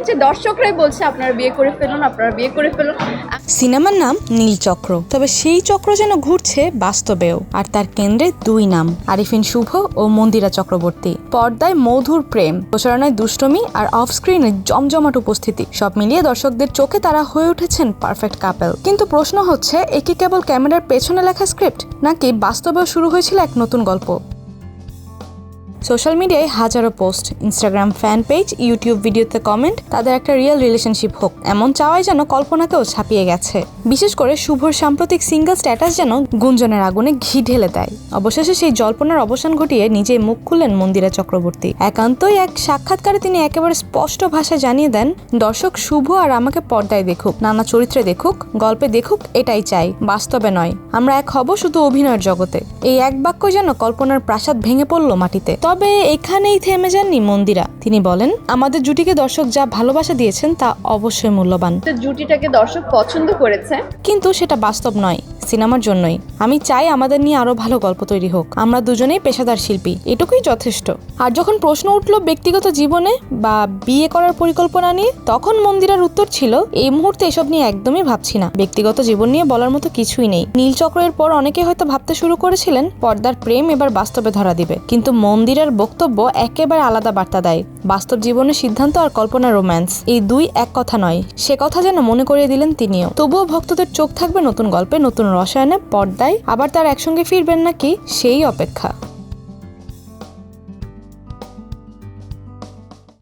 যে দর্শকরাই বলছে আপনারা বিয়ে করে ফেলুন, আপনারা বিয়ে করে ফেলুন। সিনেমার নাম নীলচক্র, তবে সেই চক্র যেন ঘুরছে বাস্তবেও, আর তার কেন্দ্রে দুই নাম, আরিফিন শুভ ও মন্দিরা চক্রবর্তী। পর্দায় মধুর প্রেম, প্রচারণায় দুষ্টমি আর অফ স্ক্রিনে জমজমাট উপস্থিতি, সব মিলিয়ে দর্শকদের চোখে তারা হয়ে উঠেছেন পারফেক্ট কাপল। কিন্তু প্রশ্ন হচ্ছে, এ কি কেবল ক্যামেরার পেছনে লেখা স্ক্রিপ্ট, নাকি বাস্তবেও শুরু হয়েছিল এক নতুন গল্প? সোশ্যাল মিডিয়ায় হাজারো post, Instagram fan page, YouTube ভিডিওতে কমেন্ট, তাদের একটা রিয়েল রিলেশনশিপ হোক এমন চাওয়াই যেন কল্পনাকেও ছাপিয়ে গেছে। বিশেষ করে শুভর সাম্প্রতিক সিঙ্গেল স্ট্যাটাস যেন গুঞ্জনের আগুনে ঘি ঢেলে দেয়। অবশেষে সেই জল্পনার অবসান ঘটিয়ে নিজেই মুখ খুললেন মন্দিরা চক্রবর্তী। একান্তই এক সাক্ষাৎকারে তিনি একেবারে স্পষ্ট ভাষায় জানিয়ে দেন, দর্শক শুভ আর আমাকে পর্দায় দেখুক, নানা চরিত্রে দেখুক, গল্পে দেখুক, এটাই চাই, বাস্তবে নয়। আমরা এক হব শুধু অভিনয়ের জগতে। এই এক বাক্য যেন কল্পনার প্রাসাদ ভেঙে পড়ল মাটিতে। তবে এখানেই থেমে যাননি মন্দিরা। তিনি বলেন, আমাদের জুটিকে দর্শক যা ভালোবাসা দিয়েছেন তা অবশ্যই মূল্যবান। জুটিটাকে দর্শক পছন্দ করেছে, কিন্তু সেটা বাস্তব নয়, সিনেমার জন্যই। আমি চাই আমাদের নিয়ে আরো ভালো গল্প তৈরি হোক। আমরা দুজনেই পেশাদার শিল্পী, এটুকুই যথেষ্ট। আর যখন প্রশ্ন উঠল ব্যক্তিগত জীবনে বা বিয়ে করার পরিকল্পনা নিয়ে, তখন মন্দিরার উত্তর ছিল, এই মুহূর্তে এসব নিয়ে একদমই ভাবছি না। ব্যক্তিগত জীবন নিয়ে বলার মতো কিছুই নেই। নীলচক্রের পর অনেকে হয়তো ভাবতে শুরু করেছিলেন পর্দার প্রেম এবার বাস্তবে ধরা দিবে, কিন্তু মন্দিরার বক্তব্য একেবারে আলাদা বার্তা দেয়। বাস্তব জীবনের সিদ্ধান্ত আর কল্পনার রোম্যান্স, এই দুই এক কথা নয়, সে কথা যেন মনে করিয়ে দিলেন তিনিও। তবুও ভক্তদের চোখ থাকবে নতুন গল্পে, নতুন রসায়নে, পর্দায়। আবার তার একসঙ্গে ফিরবেন নাকি, সেই অপেক্ষা।